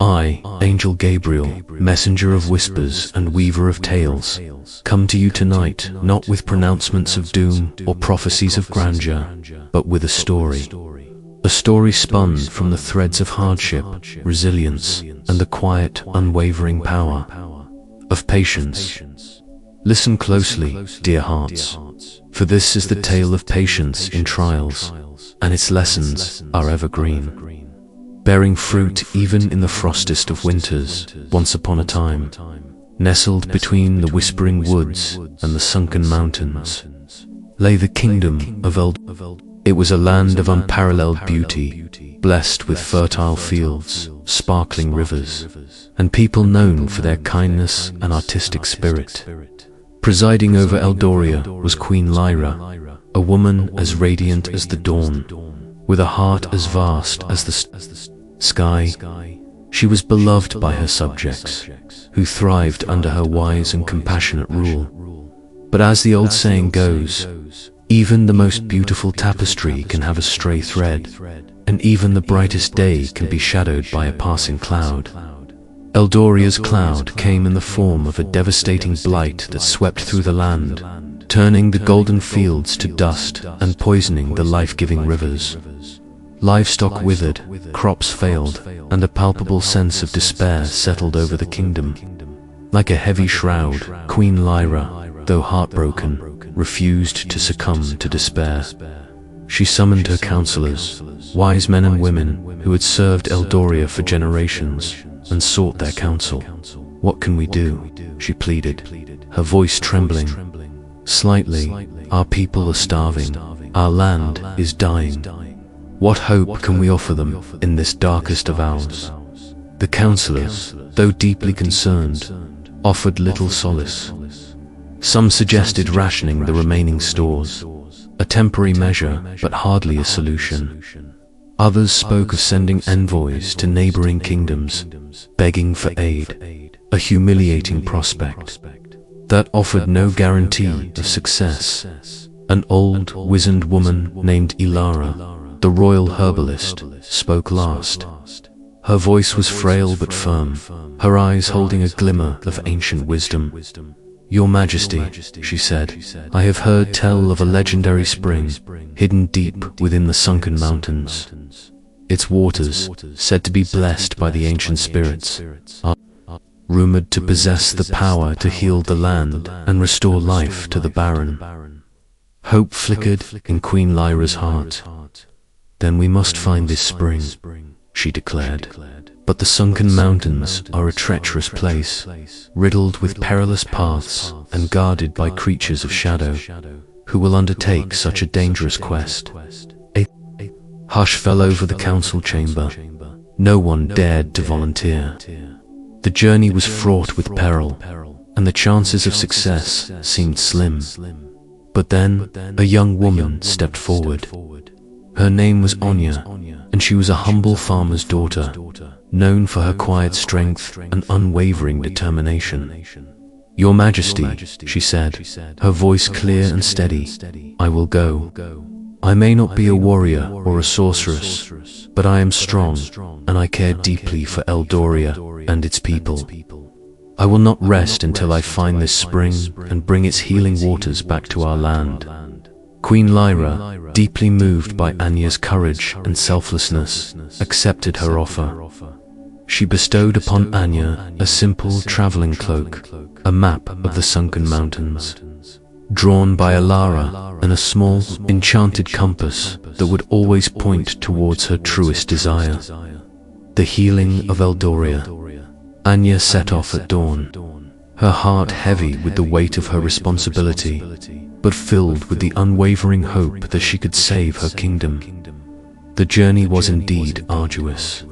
I, Angel Gabriel, messenger of whispers and weaver of tales, come to you tonight not with pronouncements of doom or prophecies of grandeur, but with a story. A story spun from the threads of hardship, resilience, and the quiet, unwavering power of patience. Listen closely, dear hearts, for this is the tale of patience in trials, and its lessons are evergreen. Bearing fruit even in the frostest of winters, once upon a time, nestled between the whispering woods and the sunken mountains, lay the kingdom of It was a land of unparalleled beauty, blessed with fertile fields, sparkling rivers, and people known for their kindness and artistic spirit. Presiding over Eldoria was Queen Lyra, a woman as radiant as the dawn, with a heart as vast as the sky. She was beloved by her subjects, who thrived under her wise and compassionate rule. But as the old saying goes, even the most beautiful tapestry can have a stray thread, and even the brightest day can be shadowed by a passing cloud. Eldoria's cloud came in the form of a devastating blight that swept through the land, turning the golden fields to dust and poisoning the life-giving rivers. Livestock withered, crops failed, and a palpable sense of despair settled over the kingdom. Like a heavy shroud, Queen Lyra, though heartbroken, refused to succumb to despair. She summoned her counselors, wise men and women who had served Eldoria for generations, and sought their counsel. "What can we do?" she pleaded, her voice trembling. "Slightly, our people are starving, our land is dying. What hope can we offer them in this darkest of hours?" The counselors, though deeply concerned, offered little solace. Some suggested rationing the remaining stores, a temporary measure but hardly a solution. Others spoke of sending envoys to neighboring kingdoms, begging for aid, a humiliating prospect that offered no guarantee of success. An old, wizened woman named Ilara, the royal herbalist, spoke last. Her voice was frail but firm, her eyes holding a glimmer of ancient wisdom. "Your Majesty," she said, "I have heard tell of a legendary spring, hidden deep within the sunken mountains. Its waters, said to be blessed by the ancient spirits, are rumored to possess the power to heal the land and restore life to the barren." Hope flickered in Queen Lyra's heart. "Then we must find this spring," she declared. "But the sunken mountains are a treacherous place, riddled with perilous paths and guarded by creatures of shadow. Who will undertake such a dangerous quest?" A hush fell over the council chamber. No one dared to volunteer. The journey was fraught with peril, and the chances of success seemed slim. But then, a young woman stepped forward. Her name was Anya, and she was a humble farmer's daughter, known for her quiet strength and unwavering determination. "Your Majesty," she said, her voice clear and steady, "I will go. I may not be a warrior or a sorceress, but I am strong, and I care deeply for Eldoria and its people. I will not rest until I find this spring and bring its healing waters back to our land." Queen Lyra, deeply moved by Anya's courage and selflessness, accepted her offer. She bestowed upon Anya a simple traveling cloak, a map of the sunken mountains, drawn by Ilara, and a small, enchanted compass that would always point towards her truest desire, the healing of Eldoria. Anya set off at dawn, her heart heavy with the weight of her responsibility, but filled with the unwavering hope that she could save her kingdom. The journey was indeed arduous.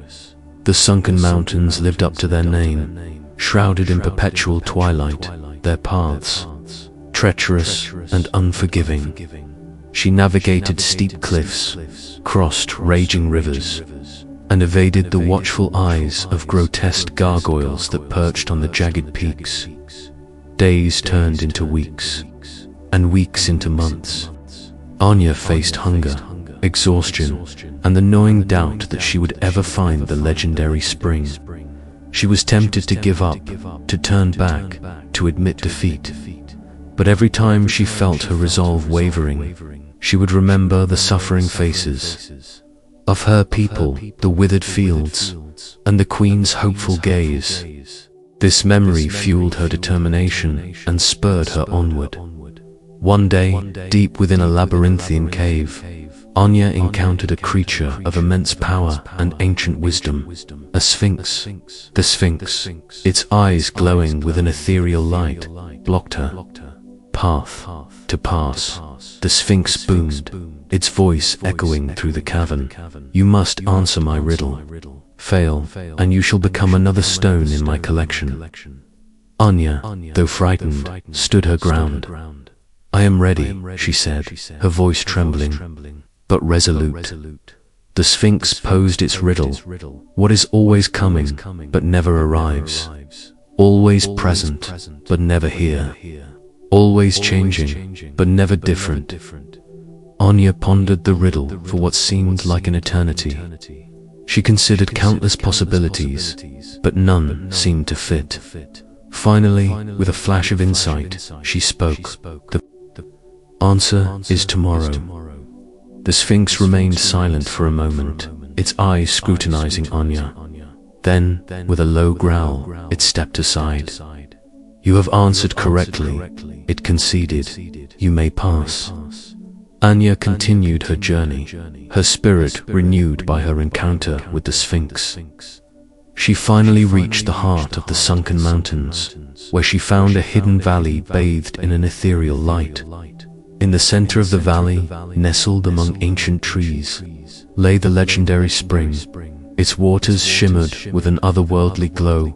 The sunken mountains lived up to their name, shrouded in perpetual twilight, their paths treacherous and unforgiving. She navigated steep cliffs, crossed raging rivers, and evaded the watchful eyes of grotesque gargoyles that perched on the jagged peaks. Days turned into weeks, and weeks into months. Anya faced hunger, exhaustion, and the gnawing doubt that she would ever find the legendary spring. She was tempted to give up, to turn back, to admit defeat. But every time she felt her resolve wavering, she would remember the suffering faces of her people, the withered fields, and the Queen's hopeful gaze. This memory fueled her determination and spurred her onward. One day, deep within a labyrinthine cave, Anya encountered a creature of immense power and ancient wisdom, a sphinx. The sphinx, its eyes glowing with an ethereal light, blocked her path to pass. The sphinx boomed, its voice echoing through the cavern. "You must answer my riddle. Fail, and you shall become another stone in my collection." Anya, though frightened, stood her ground. "I am ready," she said, her voice trembling, but resolute. The Sphinx posed its riddle. What is always coming, but never arrives? Always present, but never here. Always changing, but never different. Anya pondered the riddle for what seemed like an eternity. She considered countless possibilities, but none seemed to fit. Finally, with a flash of insight, she spoke. "The answer is tomorrow." The Sphinx remained silent for a moment, its eyes scrutinizing Anya. Then, with a low growl, it stepped aside. "You have answered correctly," it conceded. "You may pass." Anya continued her journey, her spirit renewed by her encounter with the Sphinx. She finally reached the heart of the sunken mountains, where she found a hidden valley bathed in an ethereal light. In the center of the valley, nestled among ancient trees, lay the legendary spring. Its waters shimmered with an otherworldly glow,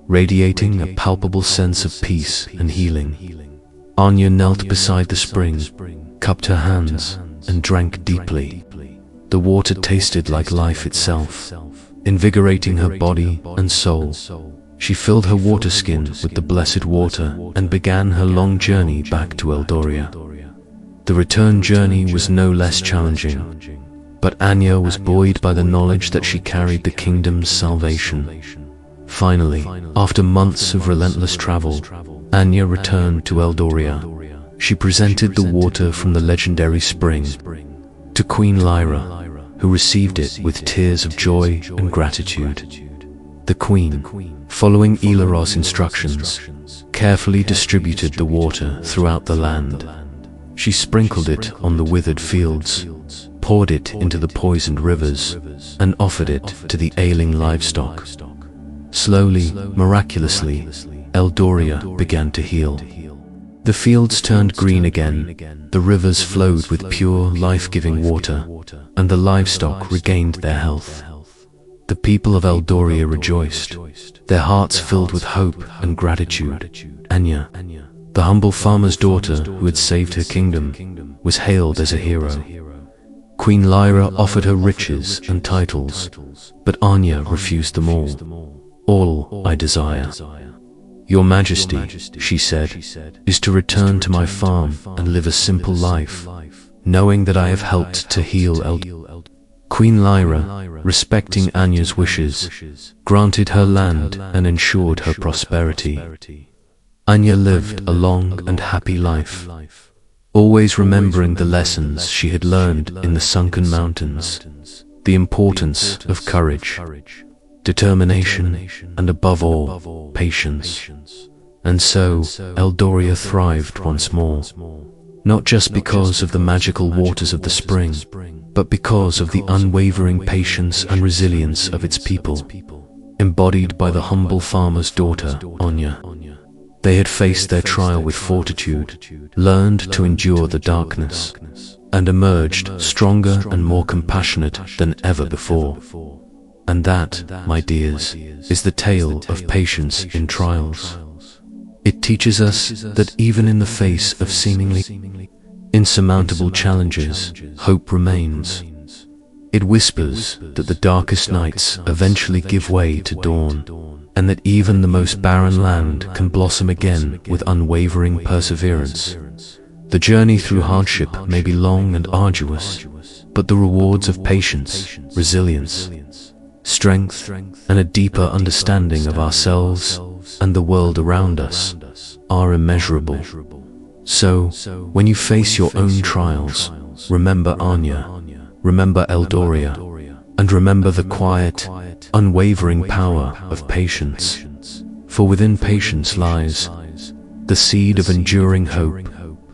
radiating a palpable sense of peace and healing. Anya knelt beside the spring, cupped her hands, and drank deeply. The water tasted like life itself, invigorating her body and soul. She filled her water skin with the blessed water and began her long journey back to Eldoria. The return journey was no less challenging, but Anya was buoyed by the knowledge that she carried the kingdom's salvation. Finally, after months of relentless travel, Anya returned to Eldoria. She presented the water from the legendary spring to Queen Lyra, who received it with tears of joy and gratitude. The Queen, following Ilaros' instructions, carefully distributed the water throughout the land. She sprinkled it on the withered fields, poured it into the poisoned rivers, and offered it to the ailing livestock. Slowly, miraculously, Eldoria began to heal. The fields turned green again, the rivers flowed with pure, life-giving water, and the livestock regained their health. The people of Eldoria rejoiced, their hearts filled with hope and gratitude. Anya, the humble farmer's daughter who had saved her kingdom, was hailed as a hero. Queen Lyra offered her riches and titles, but Anya refused them all. "All I desire, Your Majesty," she said, "is to return to my farm and live a simple life, knowing that I have helped to heal Eldoria." Queen Lyra, respecting Anya's wishes, granted her land and ensured her prosperity. Anya lived a long and happy life, always remembering the lessons she had learned in the sunken mountains, the importance of courage, determination, and above all, patience. And so, Eldoria thrived once more, not just because of the magical waters of the spring, but because of the unwavering patience and resilience of its people, embodied by the humble farmer's daughter, Anya. They had faced their trial with fortitude, learned to endure the darkness, and emerged stronger and more compassionate than ever before. And that, my dears, is the tale of patience in trials. It teaches us that even in the face of seemingly insurmountable challenges, hope remains. It whispers that the darkest nights eventually give way to dawn, and that even the most barren land can blossom again with unwavering perseverance. The journey through hardship may be long and arduous, but the rewards of patience, resilience, strength, and a deeper understanding of ourselves and the world around us are immeasurable. So, when you face your own trials, remember Anya, remember Eldoria, and remember the quiet, unwavering power of patience. For within patience lies the seed of enduring hope,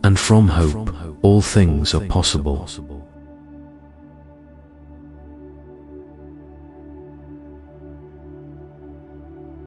and from hope all things are possible.